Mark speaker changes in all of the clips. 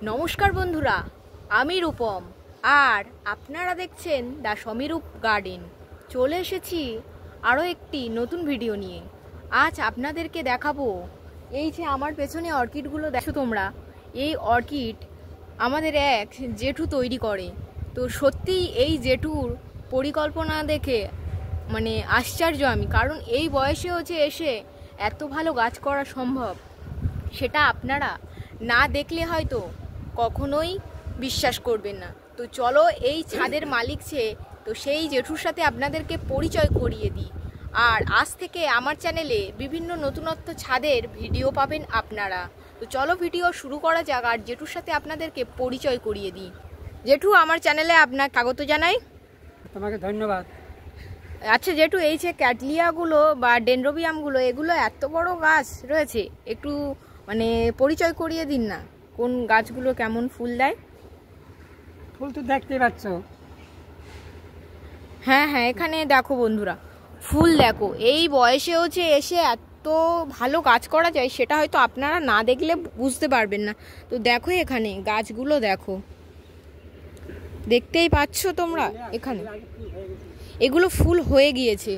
Speaker 1: নমস্কার বন্ধুরা, আমি রূপম আর আপনারা দেখছেন দ্য সমীরূপ গার্ডেন। চলে এসেছি আরও একটি নতুন ভিডিও নিয়ে। আজ আপনাদেরকে দেখাবো এই যে আমার পেছনে অর্কিডগুলো দেখো তোমরা, এই অর্কিড আমাদের এক জেঠু তৈরি করে। তো সত্যিই এই জেঠুর পরিকল্পনা দেখে মানে আশ্চর্য আমি, কারণ এই বয়সেও যে এসে এত ভালো গাছ করা সম্ভব সেটা আপনারা না দেখলে হয়তো কখনোই বিশ্বাস করবেন না। তো চলো এই ছাদের মালিক তো সেই জেঠুর সাথে আপনাদেরকে পরিচয় করিয়ে দিই। আর আজ থেকে আমার চ্যানেলে বিভিন্ন নতুনত্ব ছাদের ভিডিও পাবেন আপনারা। তো চলো ভিডিও শুরু করা যাক আর জেঠুর সাথে আপনাদেরকে পরিচয় করিয়ে দিই। জেঠু, আমার চ্যানেলে আপনার স্বাগত জানাই।
Speaker 2: তোমাকে ধন্যবাদ।
Speaker 1: আচ্ছা জেঠু, এই যে ক্যাটলিয়াগুলো বা ডেনড্রোবিয়ামগুলো, এগুলো এত বড় গাছ রয়েছে, একটু মানে পরিচয় করিয়ে দিন না, কোন গাছগুলো কেমন ফুল দেয়?
Speaker 2: ফুল তো দেখতেই পাচ্ছ।
Speaker 1: হ্যাঁ হ্যাঁ, এখানে দেখো বন্ধুরা, ফুল দেখো। এই বয়সেও যে এসে এত ভালো গাছ করা যায় সেটা হয়তো আপনারা না দেখলে বুঝতে পারবেন না। তো দেখো এখানে গাছগুলো দেখো, দেখতেই পাচ্ছ তোমরা, এখানে এগুলো ফুল হয়ে গিয়েছে।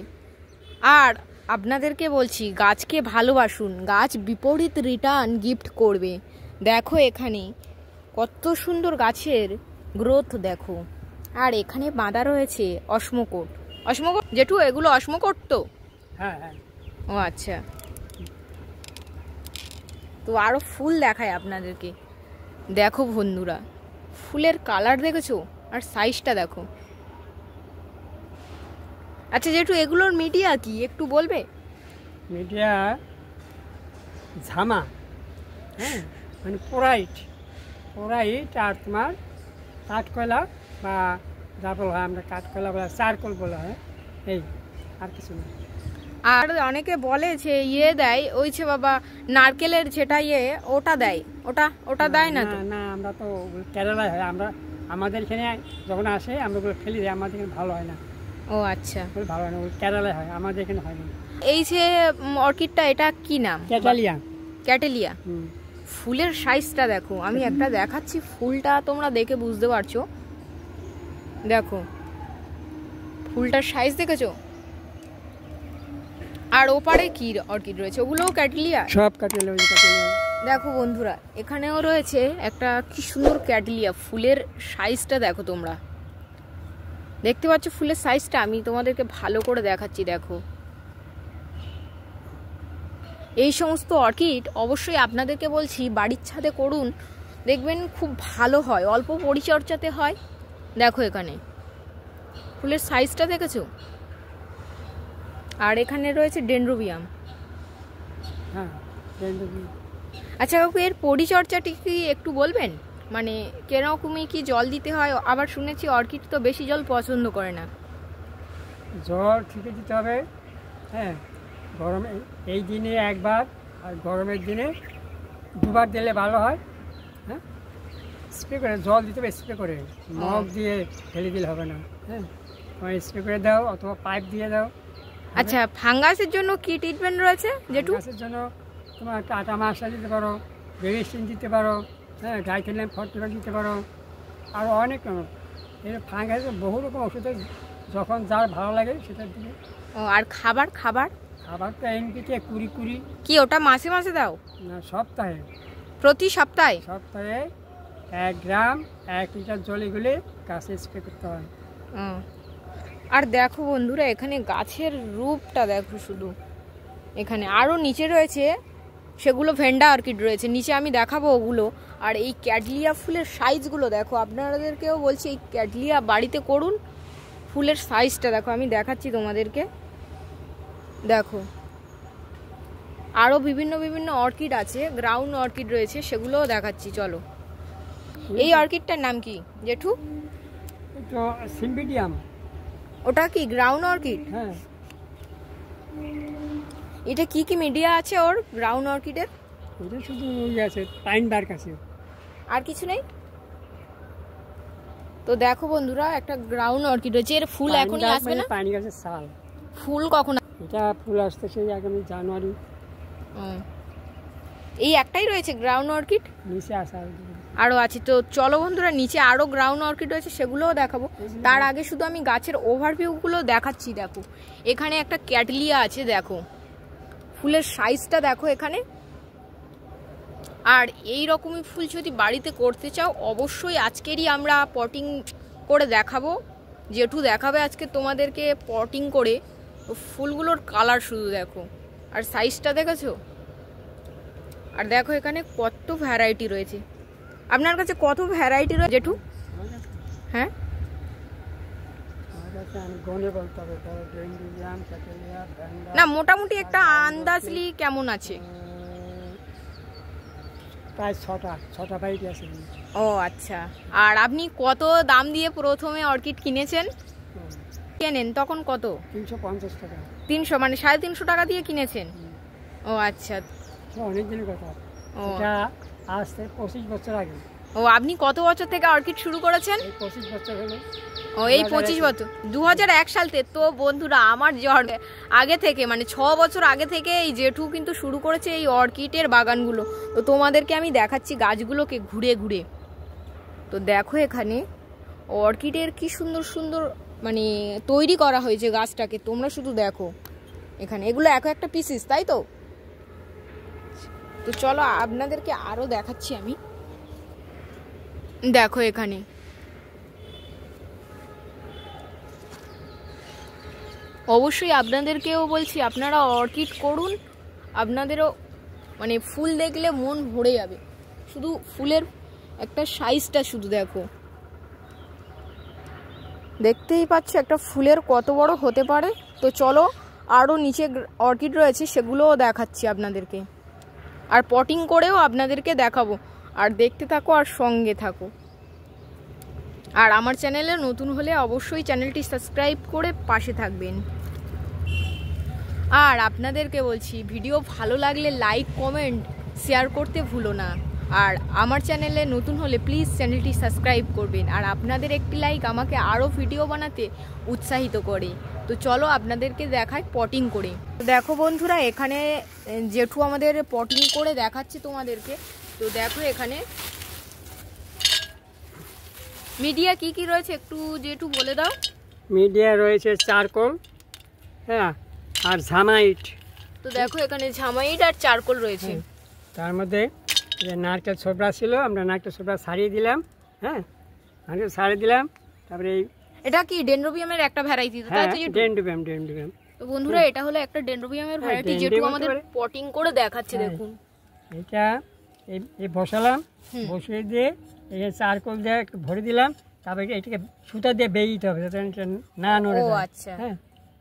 Speaker 1: আর আপনাদেরকে বলছি, গাছকে ভালোবাসুন, গাছ বিপরীত রিটার্ন গিফট করবে। দেখো এখানে কত সুন্দর গাছের গ্রোথ দেখো। আর এখানে বাঁধা রয়েছে অসমকোট। অসমকোট জেঠু, এগুলো অসমকোট তো?
Speaker 2: হ্যাঁ হ্যাঁ।
Speaker 1: ও আচ্ছা। তো আরও ফুল দেখায় আপনাদেরকে। দেখো বন্ধুরা, ফুলের কালার দেখেছো আর সাইজটা দেখো। আচ্ছা জেঠু, এগুলোর মিডিয়া কি একটু বলবে?
Speaker 2: মিডিয়া ঝামা, হ্যাঁ, মানে পোরাইট আর তোমার কাঠকয়লা বা যা বলা হয় আমরা কাঠকয়লা বলা, চারকোল বলা হয়, এই আর কিছু না।
Speaker 1: আর অনেকে বলে যে ইয়ে দেয়, ওই যে বাবা নারকেলের যেটা ওটা দেয়, ওটা দেয় না তো?
Speaker 2: না, আমরা তো কেরালায় হয়, আমরা আমাদের এখানে যখন আসে আমরা ওগুলো ফেলি দিই, আমাদের এখানে ভালো হয় না।
Speaker 1: ও আচ্ছা,
Speaker 2: ভালো হয় না, ওই কেরালায় হয়, আমাদের এখানে হয় না।
Speaker 1: এই যে অর্কিডটা, এটা কি নাম? ক্যাটেলিয়া। ফুলের সাইজটা দেখো, আমি একটা দেখাচ্ছি, ফুলটা তোমরা দেখে বুঝতে পারছো। দেখো ফুলটার সাইজ দেখেছো? আর ওপারে কি অর্কিড রয়েছে? ওগুলোও ক্যাটেলিয়া,
Speaker 2: সব ক্যাটেলিয়া।
Speaker 1: দেখো বন্ধুরা, এখানেও রয়েছে একটা কি সুন্দর ক্যাটেলিয়া। ফুলের সাইজটা দেখো তোমরা, দেখতে পাচ্ছ ফুলের সাইজটা? আমি তোমাদেরকে ভালো করে দেখাচ্ছি, দেখো। এই সমস্ত অর্কিড অবশ্যই আপনাদেরকে বলছি বাড়ির ছাদে করুন, দেখবেন খুব ভালো হয়, অল্প পরিচর্যাতে হয়। দেখো এখানে ফুলের সাইজটা দেখেছো? আর এখানে রয়েছে ডেনড্রোবিয়াম।
Speaker 2: হ্যাঁ,
Speaker 1: আচ্ছা কাকু, এর পরিচর্যাটি কি একটু বলবেন? মানে কেরকমই কি জল দিতে হয়? আবার শুনেছি অর্কিড তো বেশি জল পছন্দ করে না।
Speaker 2: জল ঠিকই দিতে হবে, হ্যাঁ। গরমে এই দিনে একবার, আর গরমের দিনে দুবার দিলে ভালো হয়, হ্যাঁ। স্প্রে করে জল দিতে হবে, স্প্রে করে, মগ দিয়ে ফেলে দিলে হবে না, হ্যাঁ। তোমার স্প্রে করে দাও অথবা পাইপ দিয়ে দাও।
Speaker 1: আচ্ছা, ফাঙ্গাসের জন্য কি ট্রিটমেন্ট রয়েছে জেঠু?
Speaker 2: ফাঙ্গাসের জন্য তোমার টাটা মাস্টার দিতে পারো, বেবিস্টিন দিতে পারো, হ্যাঁ, ডাইথেলিয়াম 45 দিতে পারো, আরও অনেক রকম। এই ফাঙ্গাসের বহু রকম ওষুধ, যখন যার ভালো লাগে সেটা দিবে।
Speaker 1: ও, আর খাবার
Speaker 2: খাবারটা এমপিতে 20
Speaker 1: কি ওটা মাসে মাসে দাও
Speaker 2: না, সপ্তাহে,
Speaker 1: প্রতি সপ্তাহে?
Speaker 2: 1 গ্রাম 1 লিটার জলে গুলে গাছে স্প্রে করতে হয়।
Speaker 1: আর দেখো বন্ধুরা, এখানে গাছের রূপটা দেখো শুধু। এখানে আরও নিচে রয়েছে, সেগুলো ভেন্ডা অর্কিড রয়েছে, নিচে আমি দেখাবো ওগুলো। আর এই ক্যাটলিয়া ফুলের সাইজগুলো দেখো, আপনাদেরকেও বলছি এই ক্যাটলিয়া বাড়িতে করুন। ফুলের সাইজটা দেখো, আমি দেখাচ্ছি তোমাদেরকে, দেখো। আরও বিভিন্ন অর্কিড আছে, গ্রাউন্ড অর্কিড রয়েছে, সেগুলোও দেখাচ্ছি, চলো। এই অর্কিডটার নাম কি জেঠু?
Speaker 2: সিম্বিডিয়াম।
Speaker 1: ওটা কি গ্রাউন্ড অর্কিড?
Speaker 2: হ্যাঁ।
Speaker 1: এটা কি মিডিয়া আছে ওর গ্রাউন্ড অর্কিডের?
Speaker 2: এটা শুধু ওই আছে, পাইন বার্ক আছে,
Speaker 1: আর কিছু নেই। তো দেখো বন্ধুরা, একটা গ্রাউন্ড অর্কিড রয়েছে। এর ফুল এখনই আসবে না?
Speaker 2: পানি গাছের ছাল।
Speaker 1: ফুল কখন?
Speaker 2: এটা ফুল আসতে সেই আগামী জানুয়ারি।
Speaker 1: এই একটাই রয়েছে গ্রাউন্ড অর্কিড?
Speaker 2: নিচে আসা
Speaker 1: আরও আছে। তো চলো বন্ধুরা, নিচে আরও গ্রাউন্ড অর্কিড রয়েছে, সেগুলোও দেখাবো। তার আগে শুধু আমি গাছের ওভারভিউগুলো দেখাচ্ছি। দেখো এখানে একটা ক্যাটলিয়া আছে, দেখো ফুলের সাইজটা দেখো এখানে। আর এই রকমই ফুল যদি বাড়িতে করতে চাও, অবশ্যই আজকেরই আমরা পটিং করে দেখাবো। জেঠু দেখাবে আজকে তোমাদেরকে পটিং করে। তো ফুলগুলোর কালার শুধু দেখো, আর সাইজটা দেখেছো। আর দেখো এখানে কত ভ্যারাইটি রয়েছে। আপনার কাছে কত ভ্যারাইটি রয়েছে জেঠু? হ্যাঁ, না মোটামুটি একটা আন্দাজলি কেমন আছে?
Speaker 2: প্রায় ছটা ভ্যারাইটি আছে।
Speaker 1: ও আচ্ছা। আর আপনি কত দাম দিয়ে প্রথমে অর্কিড কিনেছেন? কেনেন তখন কত?
Speaker 2: 350 টাকা।
Speaker 1: 300 মানে 350 টাকা দিয়ে কিনেছেন? ও আচ্ছা,
Speaker 2: অনেক দিনের কথা। এটা আজ থেকে 25 বছর আগে।
Speaker 1: ও আপনি কত বছর থেকে অর্কিড শুরু করেছেন?
Speaker 2: 25 বছর হলো।
Speaker 1: ও এই 25 বছর, 2001 সাল থেকে। তো বন্ধুরা আমার আগে থেকে মানে 6 বছর আগে থেকে এই জেঠু কিন্তু শুরু করেছে এই অর্কিডের বাগানগুলো। তো তোমাদেরকে আমি দেখাচ্ছি গাছগুলোকে ঘুরে ঘুরে। তো দেখো এখানে অর্কিডের কি সুন্দর সুন্দর মানে তৈরি করা হয়েছে গাছটাকে, তোমরা শুধু দেখো এখানে। এগুলো এক একটা পিসিস, তাই তো? তো চলো আপনাদেরকে আরো দেখাচ্ছি আমি। দেখো এখানে অবশ্যই আপনাদেরকেও বলছি, আপনারা অর্কিড করুন। আপনাদেরও মানে ফুল দেখলে মন ভরে যাবে। শুধু ফুলের একটা সাইজটা শুধু দেখো, দেখতেই পাচ্ছ একটা ফুলের কত বড় হতে পারে। তো চলো আরও নিচে অর্কিড রয়েছে, সেগুলোও দেখাচ্ছি আপনাদেরকে। আর পটিং করেও আপনাদেরকে দেখাবো। আর দেখতে থাকো আর সঙ্গে থাকো। আর আমার চ্যানেলে নতুন হলে অবশ্যই চ্যানেলটি সাবস্ক্রাইব করে পাশে থাকবেন। আর আপনাদেরকে বলছি, ভিডিও ভালো লাগলে লাইক কমেন্ট শেয়ার করতে ভুলো না। আর আমার চ্যানেলে নতুন হলে প্লিজ চ্যানেলটি সাবস্ক্রাইব করবেন। আর আপনাদের একটি লাইক আমাকে আরও ভিডিও বানাতে উৎসাহিত করে। তো চলো আপনাদেরকে দেখাই পটিং করে। দেখো বন্ধুরা, এখানে জেঠু আমাদের পটিং করে দেখাচ্ছে তোমাদেরকে। তো দেখো এখানে মিডিয়া কি কি রয়েছে একটু জেঠু বলে দাও।
Speaker 2: মিডিয়া রয়েছে চারকোল, হ্যাঁ, আর ঝামাইট।
Speaker 1: তো দেখো এখানে ঝামাইট আর চারকোল রয়েছে।
Speaker 2: তার মধ্যে যে নারকেল ছোবড়া ছিল, আমরা নারকেল ছোবড়া ছাড়িয়ে দিলাম। হ্যাঁ, নারকেল ছাড়িয়ে দিলাম। তারপরে
Speaker 1: এটা কি ডেনড্রোবিয়ামের একটা ভ্যারাইটি?
Speaker 2: ডেনড্রোবিয়াম।
Speaker 1: তো বন্ধুরা এটা হলো একটা ডেনড্রোবিয়ামের ভ্যারাইটি, যেটা আমাদের পটিং করে দেখাচ্ছে। দেখুন
Speaker 2: এটা এই বসালাম, বসিয়ে দিয়ে এই চারকোল দিয়ে একটু ভরে দিলাম। তারপরে এটাকে সুতা দিয়ে বেয়ে দিতে হবে যাতে না নড়ে যায়।
Speaker 1: আচ্ছা,
Speaker 2: হ্যাঁ,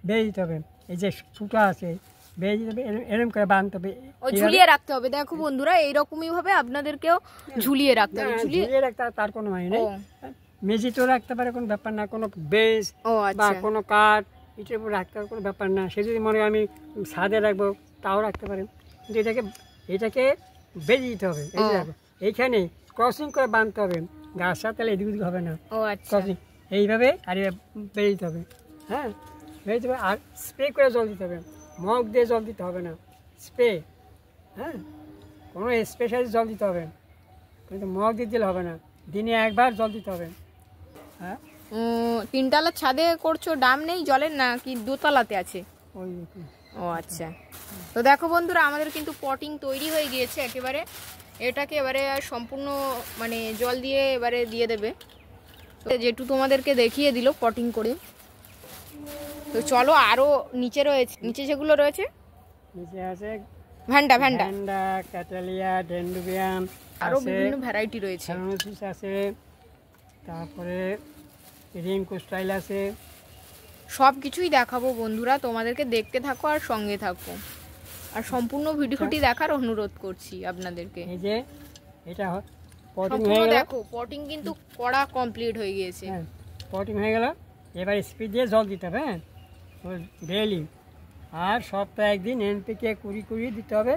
Speaker 2: বেয়ে দিতে হবে। এই যে সুতা আছে বেয়ে দিতে হবে, এরকম করে বাঁধতে হবে,
Speaker 1: ঝুলিয়ে রাখতে হবে। দেখো বন্ধুরা এইরকমই ভাবে আপনাদেরকেও ঝুলিয়ে রাখতে হবে।
Speaker 2: ঝুলিয়ে রাখতে তার কোনো মানে নেই। মেঝেতেও রাখতে পারে, কোনো ব্যাপার না। কোনো বেজ বা কোনো কাঠ এটার উপর রাখতে পারে, কোনো ব্যাপার না। সে যদি মনে হয় আমি ছাদে রাখবো তাও রাখতে পারে। কিন্তু এটাকে বেঁধে দিতে হবে। এই যে দেখো এইখানে ক্রসিং করে বাঁধতে হবে। গাছ তাহলে এদিক ওদিক হবে না। ক্রসিং এইভাবে আর বেঁধে দিতে হবে। হ্যাঁ, বেঁধে দিতে হবে। আর স্প্রে করে জল দিতে হবে, মগ দিয়ে জল দিতে হবে না, স্প্রে। হ্যাঁ, কোনো স্পেশালি জল দিতে হবে, কিন্তু মগ দিয়ে দিলে হবে না। দিনে একবার জল দিতে হবে। হ্যাঁ,
Speaker 1: 3 তলার ছাদে করছো, ডাম নেই জলের না কি 2 তলাতে আছে?
Speaker 2: ওই।
Speaker 1: ও আচ্ছা। তো দেখো বন্ধুরা আমাদের কিন্তু পটিং তৈরি হয়ে গিয়েছে একেবারে। এটাকে এবারে সম্পূর্ণ মানে জল দিয়ে এবারে দিয়ে দেবে। তো যেটু তোমাদেরকে দেখিয়ে দিল পটিং করে। তো চলো আরো নিচে রয়েছে, নিচে যেগুলো রয়েছে
Speaker 2: নিচে আছে
Speaker 1: ভ্যান্ডা,
Speaker 2: ক্যাটালিয়া, ডেনড্রোবিয়াম,
Speaker 1: আরো বিভিন্ন ভ্যারাইটি রয়েছে
Speaker 2: আছে। তারপরে রিঙ্কু স্টাইল আছে।
Speaker 1: সব কিছুই দেখাবো বন্ধুরা, তোমাদেরকে দেখতে থাকো আর সঙ্গে থাকো। আর সম্পূর্ণ ভিডিওটি দেখার অনুরোধ করছি আপনাদেরকে।
Speaker 2: এই যে এটা
Speaker 1: পটিং হয়ে গেল, দেখো পটিং কিন্তু করা কমপ্লিট হয়ে গিয়েছে।
Speaker 2: হ্যাঁ, পটিং হয়ে গেল। এবার স্পিড দিয়ে জল দিতে হবে। হ্যাঁ, ডেইলি। আর সপ্তাহে একদিন এনপিকে 20 দিতে হবে।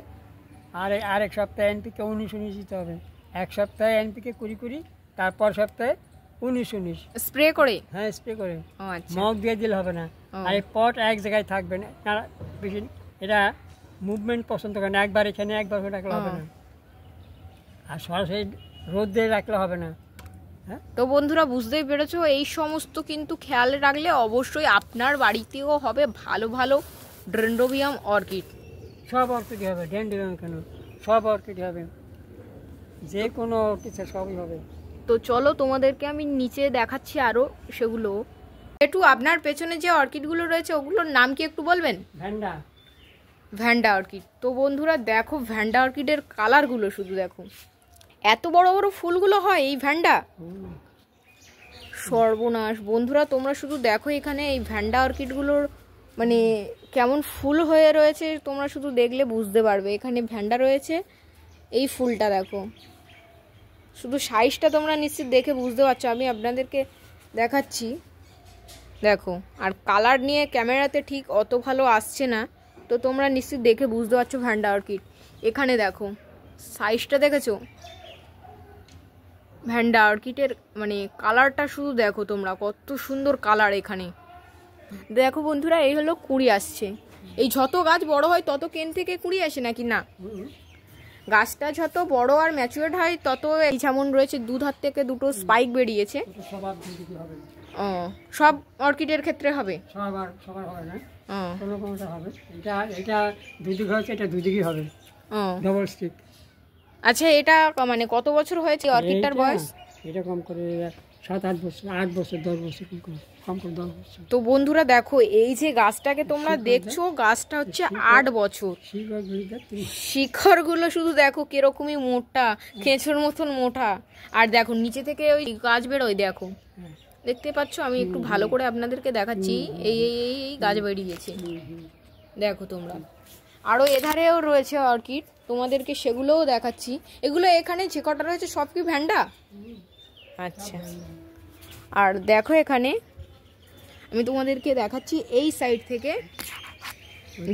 Speaker 2: আর আরেক সপ্তাহে এনপিকে 19 দিতে হবে। এক সপ্তাহে এনপিকে 20, তারপর সপ্তাহে 19
Speaker 1: স্প্রে করে।
Speaker 2: হ্যাঁ, স্প্রে করে।
Speaker 1: আচ্ছা,
Speaker 2: মগ দিয়ে দিলে হবে না। আর এই পট এক জায়গায় থাকবে না, বেশি এটা মুভমেন্ট পছন্দ করে না। একবার এখানে একবার রাখলে হবে না। আর সরাসরি রোদ দিয়ে রাখলে হবে না। হ্যাঁ,
Speaker 1: তো বন্ধুরা বুঝতেই পেরেছো, এই সমস্ত কিন্তু খেয়াল রাখলে অবশ্যই আপনার বাড়িতেও হবে ভালো ভালো ডেনড্রোবিয়াম অর্কিড।
Speaker 2: সব অর্কিডই হবে, ডেনড্রোবিয়াম কেন, সব অর্কিড হবে, যে কোনো কিছু সবই হবে।
Speaker 1: তো চলো তোমাদেরকে আমি নিচে দেখাচ্ছি আরও সেগুলো। একটু আপনার পেছনে যে অর্কিডগুলো রয়েছে ওগুলোর নাম কি একটু বলবেন?
Speaker 2: ভ্যান্ডা।
Speaker 1: Vanda orchid. তো বন্ধুরা দেখো ভ্যান্ডা অর্কিডের কালারগুলো শুধু দেখো, এত বড় বড় ফুলগুলো হয় এই ভ্যান্ডা, সর্বনাশ। বন্ধুরা তোমরা শুধু দেখো এখানে এই ভ্যান্ডা অর্কিডগুলোর মানে কেমন ফুল হয়ে রয়েছে, তোমরা শুধু দেখলে বুঝতে পারবে। এখানে ভ্যান্ডা রয়েছে, এই ফুলটা দেখো, শুধু সাইজটা তোমরা নিশ্চিত দেখে বুঝতে পারছো, আমি আপনাদেরকে দেখাচ্ছি দেখো। আর কালার নিয়ে ক্যামেরাতে ঠিক অত ভালো আসছে না, তো তোমরা নিশ্চিত দেখে বুঝতে পারছো ভ্যান্ডা অর্কিড। এখানে দেখো সাইজটা দেখেছো, ভ্যান্ডা অর্কিডের মানে কালারটা শুধু দেখো তোমরা, কত সুন্দর কালার। এখানে দেখো বন্ধুরা, এই হলো কুঁড়ি আসছে। এই যত গাছ বড় হয় তত কেন থেকে কুঁড়ি আসে নাকি না? গাছটা যত বড় আর ম্যাচুরেট হয় তত, এই যেমন রয়েছে দুধার থেকে দুটো স্পাইক বেরিয়েছে। ও, সব অর্কিডের ক্ষেত্রে হবে?
Speaker 2: সবার হবে না, কোনো কোনোটা হবে। এটা দুদিকে হয়েছে, এটা দুদিকেই হবে, ডবল স্টিক।
Speaker 1: আচ্ছা, এটা মানে কত বছর হয়েছে অর্কিডটার বয়স?
Speaker 2: এটা কম করে 7-8 বছর, 8 বছর 10 বছর, কম করে 10 বছর।
Speaker 1: তো বন্ধুরা দেখো এই যে গাছটাকে তোমরা দেখছো, গাছটা হচ্ছে 8 বছর। শিখরগুলো শুধু দেখো কিরকমই মোটা, কেঁচোর মতন মোটা। আর দেখো নিচে থেকে ওই গাছ বেরোয়, দেখো দেখতে পাচ্ছ, আমি একটু ভালো করে আপনাদেরকে দেখাচ্ছি। এই এই এই গাছ বেরিয়েছে দেখো তোমরা। আরও এধারেও রয়েছে অর্কিড, তোমাদেরকে সেগুলোও দেখাচ্ছি। এগুলো এখানে যে কটা রয়েছে সব কি ভ্যান্ডা? আচ্ছা, আর দেখো এখানে আমি তোমাদেরকে দেখাচ্ছি এই সাইড থেকে,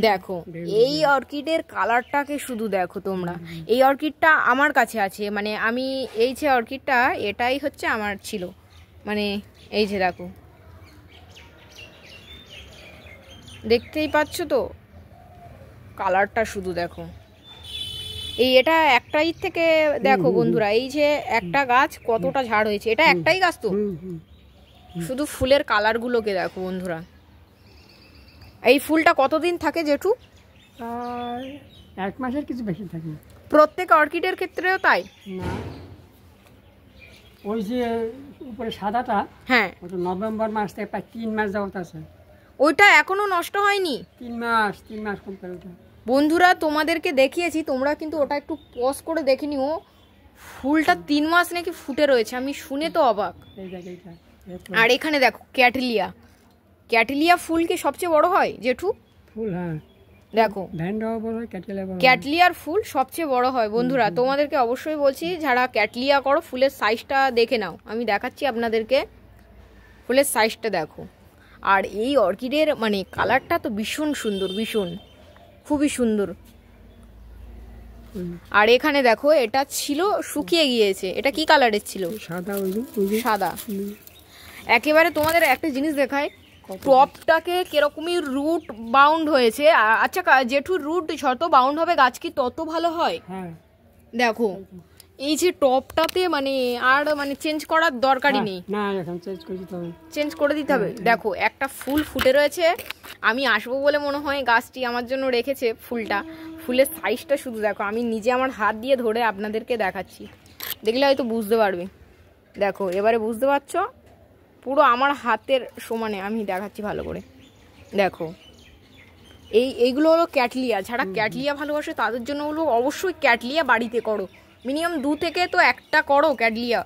Speaker 1: দেখো এই অর্কিডের কালারটাকে শুধু দেখো তোমরা। এই অর্কিডটা আমার কাছে আছে, মানে আমি এই যে অর্কিডটা এটাই হচ্ছে আমার ছিল, মানে এই যে দেখো, দেখতেই পাচ্ছ তো কালারটা শুধু দেখো। এটা একটাই থেকে দেখো বন্ধুরা, এই যে একটা গাছ কতটা ঝাড় হয়েছে, এটা একটাই গাছ তো, শুধু ফুলের কালারগুলোকে দেখো বন্ধুরা। এই ফুলটা কতদিন থাকে জেঠু?
Speaker 2: 1 মাসের কিছু বেশি থাকে।
Speaker 1: প্রত্যেক অর্কিডের ক্ষেত্রেও তাই
Speaker 2: না? ওই যে উপরে সাদাটা, হ্যাঁ, ওটা নভেম্বর মাস থেকে প্রায় 3 মাস যাবত আছে।
Speaker 1: ওইটা এখনো নষ্ট হয়নি?
Speaker 2: 3 মাস কম করে ওটা।
Speaker 1: বন্ধুরা তোমাদেরকে দেখিয়েছি, তোমরা কিন্তু ওটা একটু পজ করে দেখে নিও। ফুলটা 3 মাস নাকি ফুটে রয়েছে, আমি শুনে তো অবাক। আর এখানে দেখো ক্যাটলিয়া, ক্যাটলিয়া ফুল কি সবচেয়ে বড় হয় জেঠু?
Speaker 2: ফুল, হ্যাঁ
Speaker 1: দেখো ক্যাটলিয়ার ফুল সবচেয়ে বড় হয়। বন্ধুরা তোমাদেরকে অবশ্যই বলছি, যারা ক্যাটলিয়া করো ফুলের সাইজটা দেখে নাও, আমি দেখাচ্ছি আপনাদেরকে ফুলের সাইজটা দেখো। আর এই অর্কিডের মানে কালারটা তো ভীষণ সুন্দর, ভীষণ খুবই সুন্দর। আর এখানে দেখো এটা ছিল শুকিয়ে গিয়েছে, এটা কি কালারের ছিল?
Speaker 2: সাদা।
Speaker 1: সাদা। একেবারে তোমাদের একটা জিনিস দেখায়, টপটাকে কিরকমই রুট বাউন্ড হয়েছে। আচ্ছা জেঠু, রুট যত বাউন্ড হবে গাছ কি তত ভালো হয়? দেখো এই যে টপটাতে মানে আর মানে চেঞ্জ করার দরকারই নেই,
Speaker 2: না এখন
Speaker 1: চেঞ্জ করে দিতে হবে। দেখো একটা ফুল ফুটে রয়েছে, আমি আসবো বলে মনে হয় গাছটি আমার জন্য রেখেছে ফুলটা। ফুলের সাইজটা শুধু দেখো, আমি নিজে আমার হাত দিয়ে ধরে আপনাদেরকে দেখাচ্ছি, দেখলে হয়তো বুঝতে পারবে। দেখো এবারে বুঝতে পারছো, পুরো আমার হাতের সমানে আমি দেখাচ্ছি ভালো করে। দেখো এইগুলো হলো ক্যাটলিয়া। যারা ক্যাটলিয়া ভালোবাসে তাদের জন্য হলো অবশ্যই ক্যাটলিয়া বাড়িতে করো, মিনিমাম 2 থেকে তো একটা করো ক্যাটলিয়া।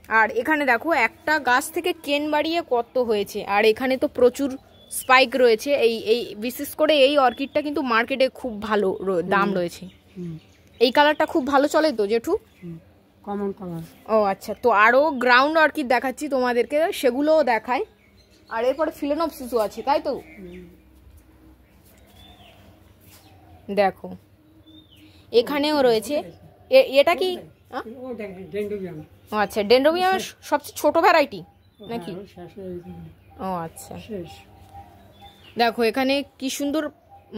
Speaker 1: আর এখানে দেখো একটা গাছ থেকে কেন বাড়িয়ে কত হয়েছে। আর এখানে তো প্রচুর স্পাইক রয়েছে। এই বিশেষ করে এই অর্কিডটা কিন্তু মার্কেটে খুব ভালো দাম রয়েছে। এই কালারটা খুব ভালো চলে তো জেঠু?
Speaker 2: Common colour.
Speaker 1: ও আচ্ছা, তো আরও গ্রাউন্ড অর্কিড দেখাচ্ছি তোমাদেরকে, সেগুলোও দেখায়। আর এরপরে ফিলোনোপসিসও আছে, তাই তো? দেখো এখানেও রয়েছে। এটা কি? ও আচ্ছা, ডেনড্রোবিয়ামের সবচেয়ে ছোট ভ্যারাইটি নাকি? ও আচ্ছা, দেখো এখানে কি সুন্দর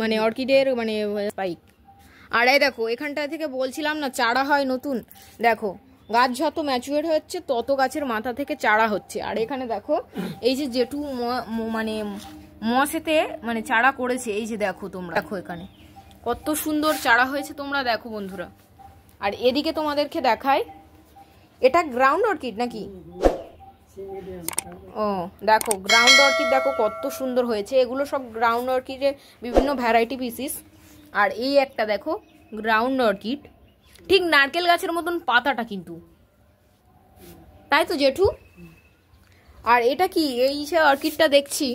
Speaker 1: মানে অর্কিডের মানে স্পাইক। আর এই দেখো এখানটা থেকে বলছিলাম না চারা হয় নতুন, দেখো গাছ যত ম্যাচুয়ার হচ্ছে তত গাছের মাথা থেকে চারা হচ্ছে। আর এখানে দেখো এই যে জেঠু মানে মশাতে মানে চারা করেছে, এই যে দেখো তোমরা, দেখো এখানে কত সুন্দর চারা হয়েছে, তোমরা দেখো বন্ধুরা। আর এদিকে তোমাদেরকে দেখায়, এটা গ্রাউন্ড অর্কিড নাকি? ও দেখো গ্রাউন্ড অর্কিড, দেখো কত সুন্দর হয়েছে। এগুলো সব গ্রাউন্ড অর্কিডের বিভিন্ন ভ্যারাইটি পিসিস। আর এই একটা দেখো গ্রাউন্ড অর্কিড, ঠিক নারকেল গাছের মতন পাতাটা কিন্তু, তাই তো জেঠু? আর এটা কি, এই যে অর্কিডটা দেখছি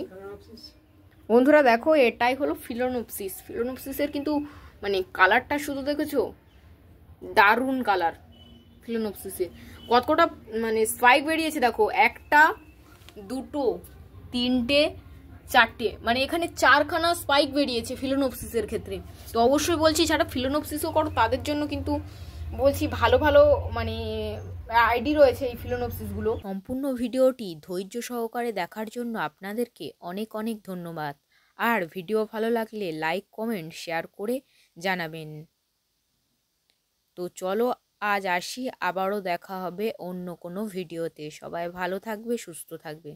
Speaker 1: বন্ধুরা, দেখো এটাই হলো ফিলোনোপসিস। ফিলোনোপসিসের কিন্তু মানে কালারটা শুধু দেখেছো, দারুণ কালার ফিলোনোপসিসে। কতটা মানে স্পাইক বেরিয়েছে দেখো, একটা দুটো তিনটে চারটে, মানে এখানে 4খানা স্পাইক বেরিয়েছে ফিলোনোপসিসের ক্ষেত্রে। তো অবশ্যই বলছি যারা ফিলোনোপসিসও করো তাদের জন্য কিন্তু বলছি ভালো ভালো মানে আইডি রয়েছে এই ফিলোনোপসিসগুলো। সম্পূর্ণ ভিডিওটি ধৈর্য সহকারে দেখার জন্য আপনাদেরকে অনেক অনেক ধন্যবাদ। আর ভিডিও ভালো লাগলে লাইক কমেন্ট শেয়ার করে জানাবেন। তো চলো আজ আসি, আবারও দেখা হবে অন্য কোনো ভিডিওতে। সবাই ভালো থাকবে, সুস্থ থাকবে।